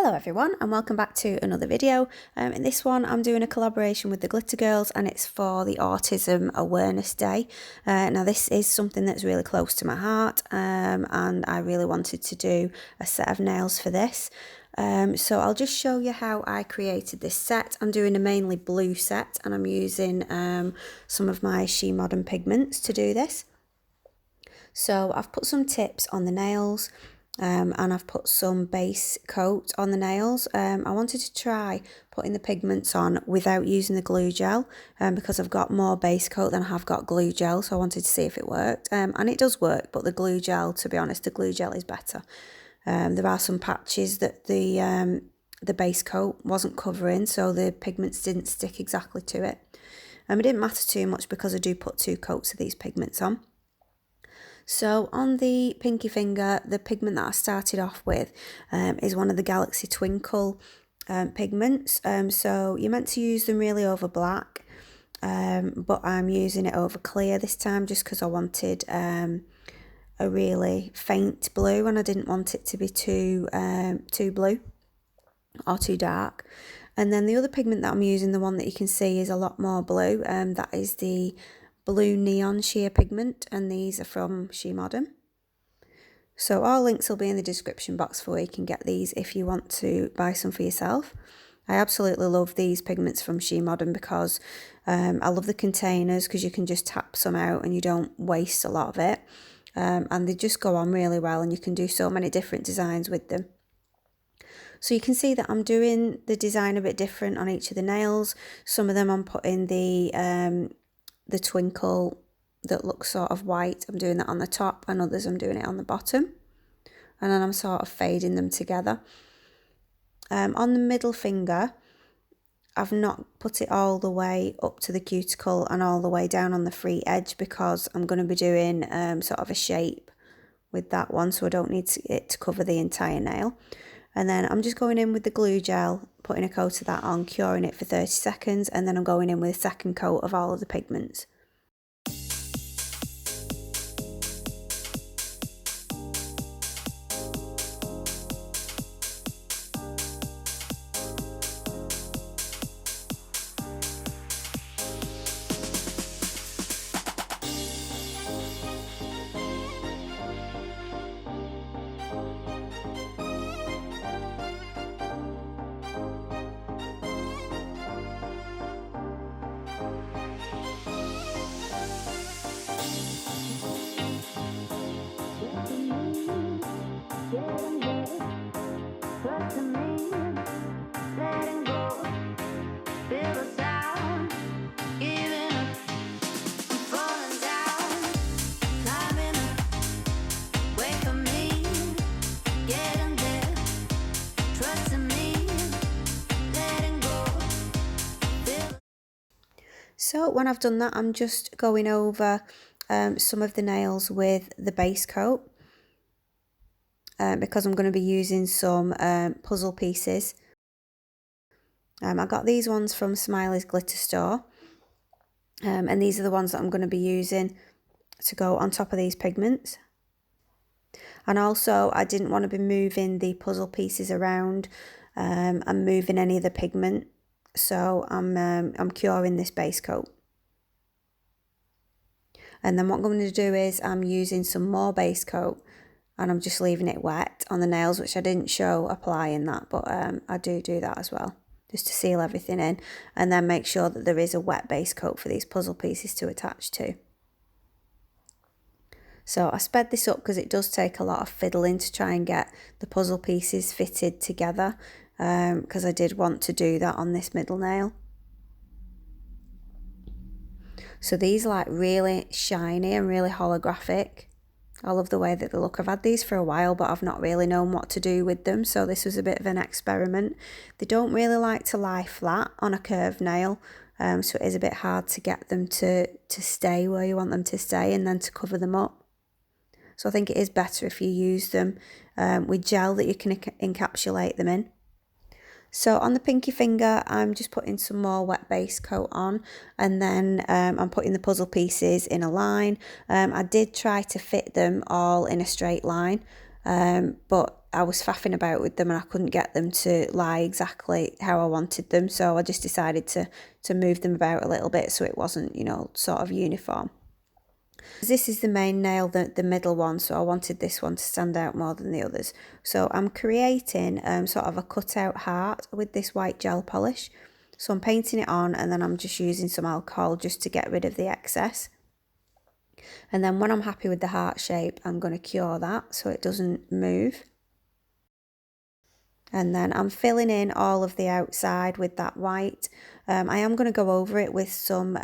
Hello everyone and welcome back to another video. In this one I'm doing a collaboration with the Glitter Girls and it's for the Autism Awareness Day. Now this is something that's really close to my heart and I really wanted to do a set of nails for this. So I'll just show you how I created this set. I'm doing a mainly blue set and I'm using some of my Shemodern pigments to do this. So I've put some tips on the nails. And I've put some base coat on the nails. I wanted to try putting the pigments on without using the glue gel because I've got more base coat than I have got glue gel, so I wanted to see if it worked. And it does work, but the glue gel, to be honest, the glue gel is better. There are some patches that the base coat wasn't covering, so the pigments didn't stick exactly to it. It didn't matter too much because I do put 2 coats of these pigments on. So on the pinky finger, the pigment that I started off with is one of the Galaxy Twinkle pigments. So you're meant to use them really over black, but I'm using it over clear this time just because I wanted a really faint blue and I didn't want it to be too blue or too dark. And then the other pigment that I'm using, the one that you can see is a lot more blue, that is the blue neon sheer pigment, and these are from Shemodern. So all links will be in the description box for where you can get these if you want to buy some for yourself. I absolutely love these pigments from Shemodern because I love the containers because you can just tap some out and you don't waste a lot of it, and they just go on really well and you can do so many different designs with them. So you can see that I'm doing the design a bit different on each of the nails. Some of them I'm putting the twinkle that looks sort of white, I'm doing that on the top, and others I'm doing it on the bottom, and then I'm sort of fading them together. On the middle finger I've not put it all the way up to the cuticle and all the way down on the free edge because I'm going to be doing sort of a shape with that one, so I don't need it to cover the entire nail. And then I'm just going in with the glue gel, putting a coat of that on, curing it for 30 seconds, and then I'm going in with a second coat of all of the pigments. So when I've done that, I'm just going over some of the nails with the base coat because I'm going to be using some puzzle pieces. I got these ones from Smiley's Glitter Store, and these are the ones that I'm going to be using to go on top of these pigments. And also I didn't want to be moving the puzzle pieces around and moving any of the pigment. So I'm curing this base coat. And then what I'm going to do is I'm using some more base coat and I'm just leaving it wet on the nails, which I didn't show applying that, but I do that as well, just to seal everything in and then make sure that there is a wet base coat for these puzzle pieces to attach to. So I sped this up because it does take a lot of fiddling to try and get the puzzle pieces fitted together, because I did want to do that on this middle nail. So these are like really shiny and really holographic. I love the way that they look. I've had these for a while, but I've not really known what to do with them, so this was a bit of an experiment. They don't really like to lie flat on a curved nail, so it is a bit hard to get them to stay where you want them to stay and then to cover them up. So I think it is better if you use them with gel that you can encapsulate them in. So on the pinky finger, I'm just putting some more wet base coat on, and then I'm putting the puzzle pieces in a line. I did try to fit them all in a straight line, but I was faffing about with them and I couldn't get them to lie exactly how I wanted them, so I just decided to move them about a little bit so it wasn't, you know, sort of uniform. This is the main nail, the middle one, so I wanted this one to stand out more than the others. So I'm creating sort of a cutout heart with this white gel polish. So I'm painting it on and then I'm just using some alcohol just to get rid of the excess. And then when I'm happy with the heart shape, I'm going to cure that so it doesn't move. And then I'm filling in all of the outside with that white. I am going to go over it with some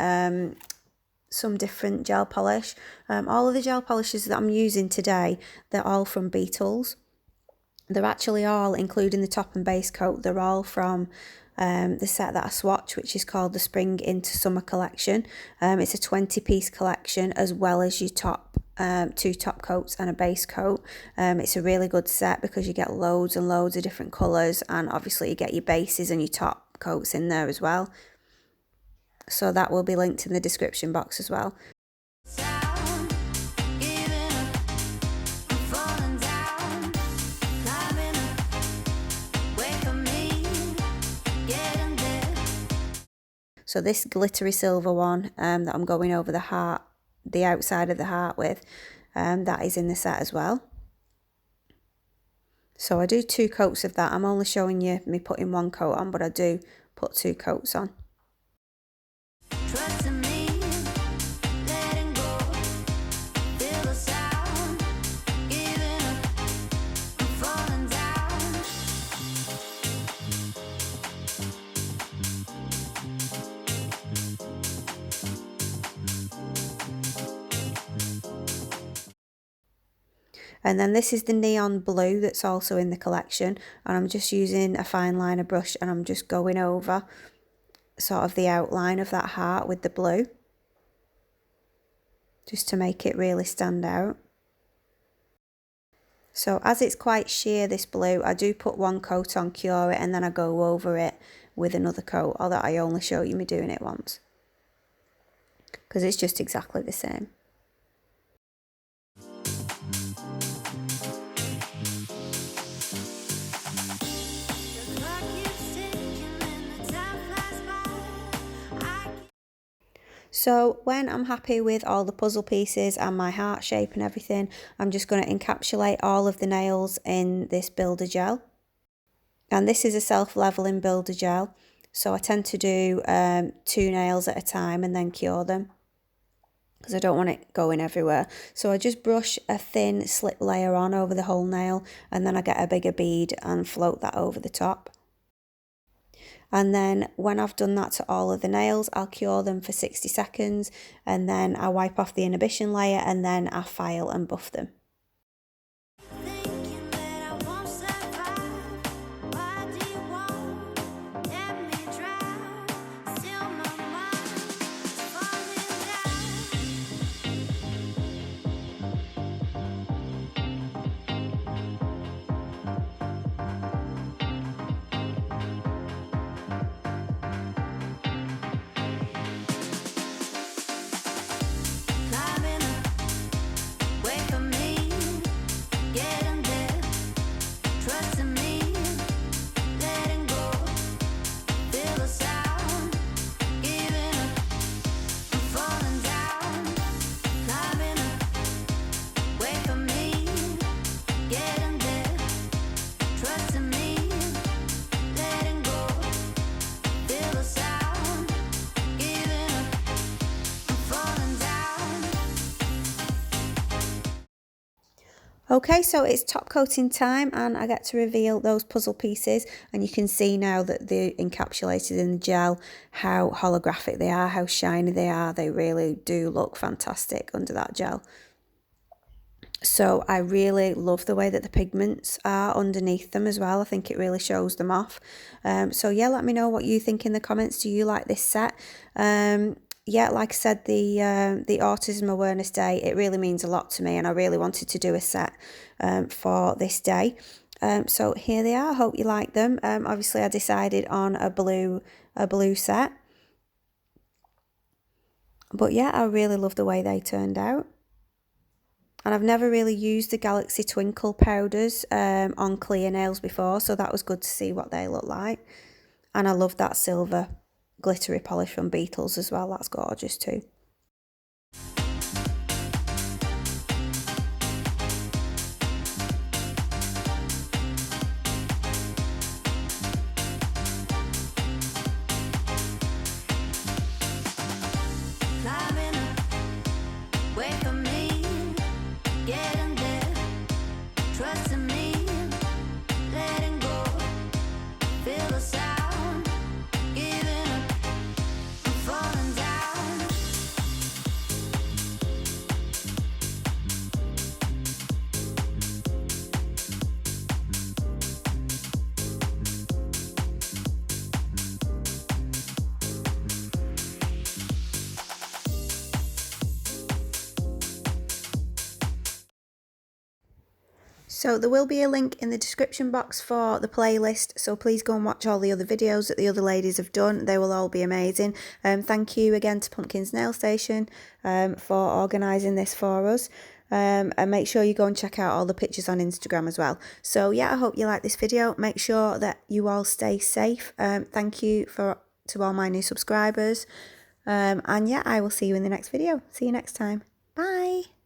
different gel polish. All of the gel polishes that I'm using today, they're all from Beetles. They're actually all, including the top and base coat, they're all from the set that I swatch, which is called the Spring into Summer collection. It's a 20-piece collection as well as your two top coats and a base coat. It's a really good set because you get loads and loads of different colours, and obviously you get your bases and your top coats in there as well. So that will be linked in the description box as well. So this glittery silver one that I'm going over the heart, the outside of the heart with, that is in the set as well. So I do 2 coats of that. I'm only showing you me putting 1 coat on, but I do put 2 coats on. And then this is the neon blue that's also in the collection, and I'm just using a fine liner brush and I'm just going over sort of the outline of that heart with the blue, just to make it really stand out. So as it's quite sheer, this blue, I do put 1 coat on, cure it, and then I go over it with another coat, although I only show you me doing it once because it's just exactly the same. So when I'm happy with all the puzzle pieces and my heart shape and everything, I'm just going to encapsulate all of the nails in this builder gel. And this is a self-leveling builder gel, so I tend to do 2 nails at a time and then cure them because I don't want it going everywhere. So I just brush a thin slip layer on over the whole nail, and then I get a bigger bead and float that over the top. And then when I've done that to all of the nails, I'll cure them for 60 seconds and then I wipe off the inhibition layer and then I file and buff them. Okay, so it's top coating time and I get to reveal those puzzle pieces, and you can see now that they're encapsulated in the gel how holographic they are, how shiny they are. They really do look fantastic under that gel. So I really love the way that the pigments are underneath them as well. I think it really shows them off. So yeah, let me know what you think in the comments. Do you like this set? Yeah, like I said, the Autism Awareness Day, it really means a lot to me, and I really wanted to do a set for this day. So here they are. I hope you like them. Obviously, I decided on a blue set. But yeah, I really love the way they turned out. And I've never really used the Galaxy Twinkle powders on clear nails before, so that was good to see what they look like. And I love that silver glittery polish from Beetles as well, that's gorgeous too. So there will be a link in the description box for the playlist, so please go and watch all the other videos that the other ladies have done. They will all be amazing. Thank you again to Pumpkin's Nail Station for organising this for us. And make sure you go and check out all the pictures on Instagram as well. So yeah, I hope you like this video. Make sure that you all stay safe. Thank you to all my new subscribers. And yeah, I will see you in the next video. See you next time. Bye.